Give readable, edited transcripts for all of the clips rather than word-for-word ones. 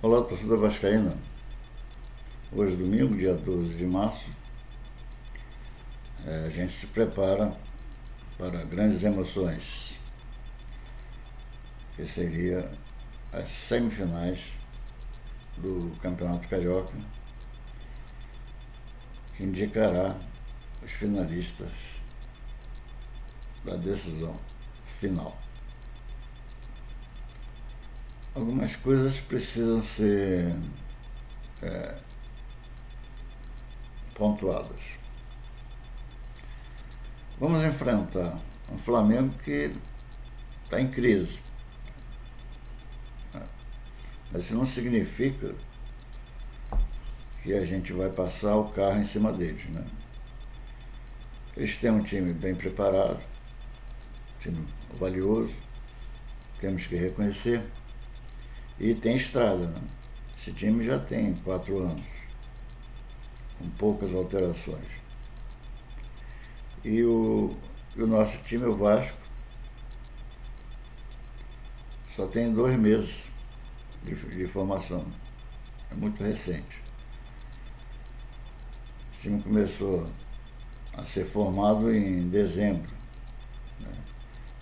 Olá, torcida vascaína. Hoje, domingo, dia 12 de março, a gente se prepara para grandes emoções, que seria as semifinais do Campeonato Carioca, que indicará os finalistas da decisão final. Algumas coisas precisam ser pontuadas. Vamos enfrentar um Flamengo que está em crise. Mas isso não significa que a gente vai passar o carro em cima deles, né? Eles têm um time bem preparado, um time valioso, temos que reconhecer, e tem estrada, né? Esse time já tem 4 anos, com poucas alterações. E o nosso time, o Vasco, só tem 2 meses de formação. É muito recente. O time começou a ser formado em dezembro, né?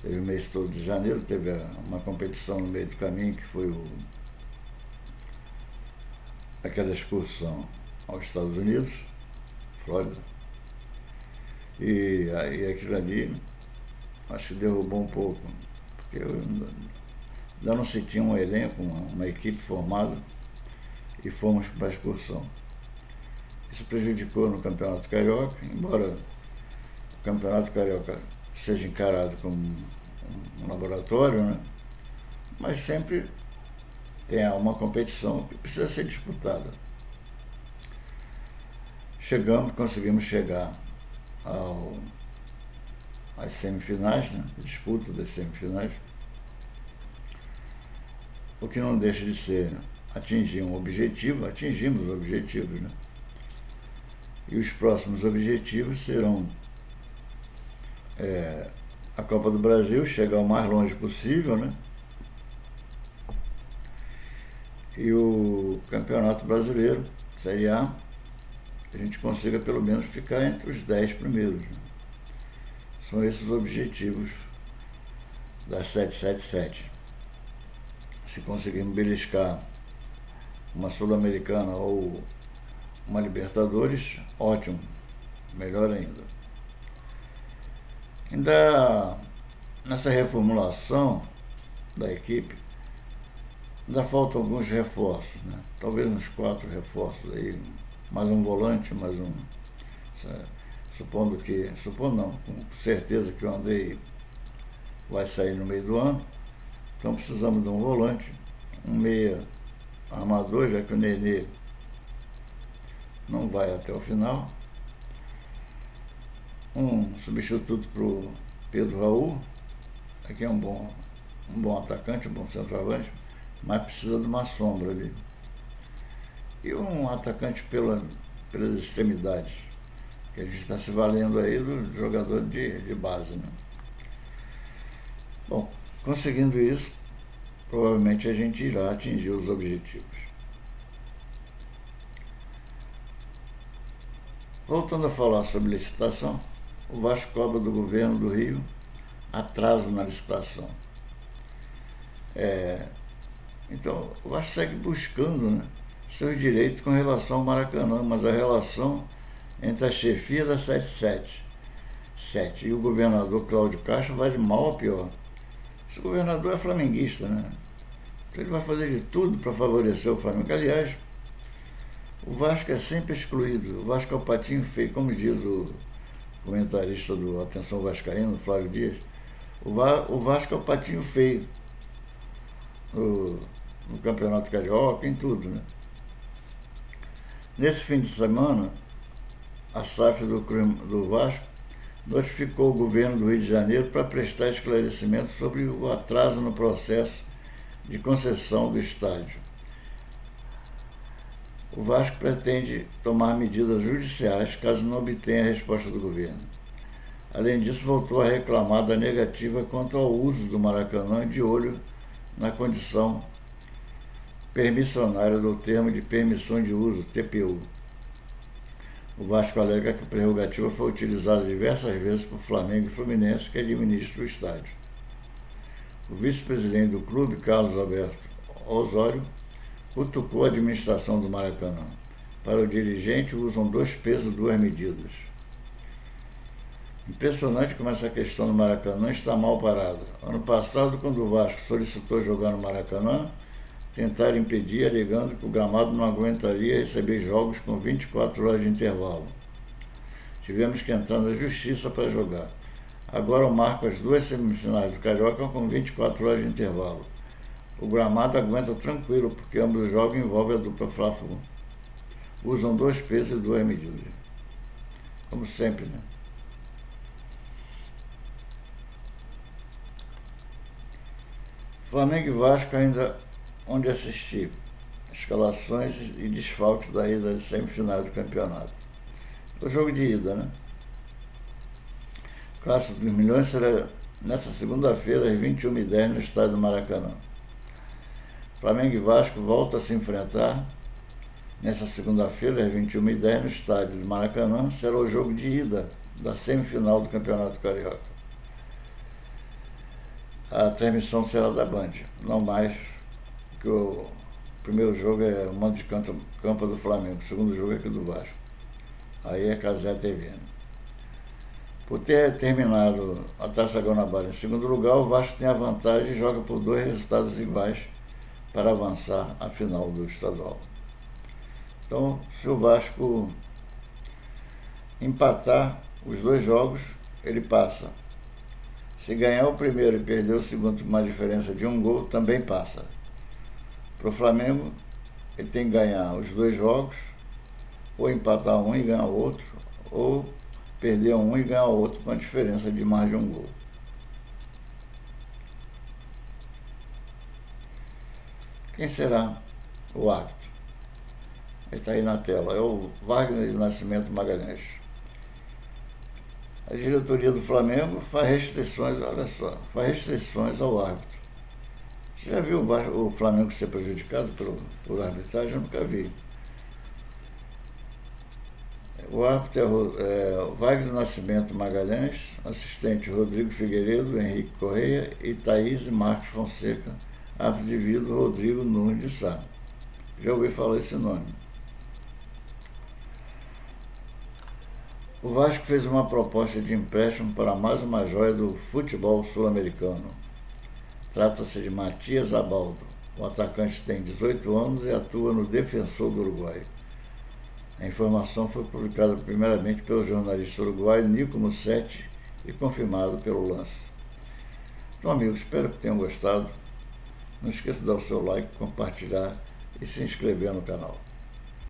Teve o mês todo de janeiro, teve uma competição no meio do caminho, que foi aquela excursão aos Estados Unidos, Flórida. E aí aquilo ali, acho que derrubou um pouco, porque ainda não se tinha um elenco, uma equipe formada, e fomos para a excursão. Isso prejudicou no Campeonato Carioca, embora o Campeonato Carioca seja encarado como um laboratório, né? Mas sempre tem uma competição que precisa ser disputada. Conseguimos chegar às semifinais, né? Disputa das semifinais, o que não deixa de ser atingir um objetivo. Atingimos os objetivos, né? E os próximos objetivos serão a Copa do Brasil, chegar o mais longe possível, né? E o Campeonato Brasileiro, Série A, a gente consiga pelo menos ficar entre os 10 primeiros, né? São esses os objetivos da 777. Se conseguirmos beliscar uma Sul-Americana ou uma Libertadores, ótimo, melhor ainda. Ainda nessa reformulação da equipe, ainda faltam alguns reforços, né? Talvez uns 4 reforços aí, mais um volante, mais um. Supondo não, com certeza que o Andrei vai sair no meio do ano, então precisamos de um volante, um meia armador, já que o Nenê não vai até o final, um substituto para o Pedro Raul, que é um bom atacante, um bom centroavante, mas precisa de uma sombra ali. E um atacante pelas extremidades, que a gente está se valendo aí do jogador de base, né? Bom, conseguindo isso, provavelmente a gente irá atingir os objetivos. Voltando a falar sobre licitação, o Vasco cobra do governo do Rio atraso na licitação. Então, o Vasco segue buscando, né, seus direitos com relação ao Maracanã, mas a relação entre a chefia da 777 e o governador Cláudio Castro vai de mal a pior. Esse governador é flamenguista, né? Então ele vai fazer de tudo para favorecer o Flamengo. Aliás, o Vasco é sempre excluído. O Vasco é o patinho feio, como diz o comentarista do Atenção Vascaíno, Flávio Dias. O Vasco é o patinho feio no Campeonato Carioca, em tudo, né? Nesse fim de semana, a SAF do Vasco notificou o governo do Rio de Janeiro para prestar esclarecimentos sobre o atraso no processo de concessão do estádio. O Vasco pretende tomar medidas judiciais caso não obtenha a resposta do governo. Além disso, voltou a reclamar da negativa quanto ao uso do Maracanã, de olho na condição permissionária do termo de permissão de uso, TPU. O Vasco alega que a prerrogativa foi utilizada diversas vezes por Flamengo e Fluminense, que administram o estádio. O vice-presidente do clube, Carlos Alberto Osório, cutucou a administração do Maracanã. Para o dirigente, usam 2 pesos, 2 medidas. Impressionante como essa questão do Maracanã está mal parada. Ano passado, quando o Vasco solicitou jogar no Maracanã, tentaram impedir, alegando que o gramado não aguentaria receber jogos com 24 horas de intervalo. Tivemos que entrar na justiça para jogar. Agora marco as 2 semifinais do Carioca com 24 horas de intervalo. O gramado aguenta tranquilo, porque ambos os jogos envolvem a dupla Fla-Flu. Usam 2 pesos e 2 medidas. Como sempre, né? Flamengo e Vasco ainda onde assistir. Escalações e desfalques da ida de semifinal do campeonato. O jogo de ida, né? Clássico dos Milhões será nesta segunda-feira, às 21h10, no estádio do Maracanã. Flamengo e Vasco voltam a se enfrentar nesta segunda-feira, às 21h10, no estádio do Maracanã. Será o jogo de ida da semifinal do Campeonato Carioca. A transmissão será da Band, não mais, que o primeiro jogo é o mando de campo do Flamengo, o segundo jogo é aqui do Vasco. Aí é Cazé TV. Por ter terminado a Taça Guanabara em segundo lugar, o Vasco tem a vantagem e joga por 2 resultados iguais para avançar à final do estadual. Então, se o Vasco empatar os 2 jogos, ele passa. Se ganhar o primeiro e perder o segundo com uma diferença de 1 gol, também passa. Para o Flamengo, ele tem que ganhar os 2 jogos, ou empatar um e ganhar o outro, ou perder um e ganhar o outro com uma diferença de mais de 1 gol. Quem será o árbitro? Ele está aí na tela, é o Wagner de Nascimento Magalhães. A diretoria do Flamengo faz restrições, olha só, faz restrições ao árbitro. Você já viu o Flamengo ser prejudicado por arbitragem? Eu nunca vi. O árbitro é o Wagner Nascimento Magalhães, assistente Rodrigo Figueiredo, Henrique Correia e Thaís Marques Fonseca, árbitro de vídeo Rodrigo Nunes de Sá. Já ouvi falar esse nome. O Vasco fez uma proposta de empréstimo para mais uma joia do futebol sul-americano. Trata-se de Matias Abaldo. O atacante tem 18 anos e atua no Defensor do Uruguai. A informação foi publicada primeiramente pelo jornalista uruguaio Nico Mussetti e confirmado pelo Lance. Então, amigos, espero que tenham gostado. Não esqueça de dar o seu like, compartilhar e se inscrever no canal.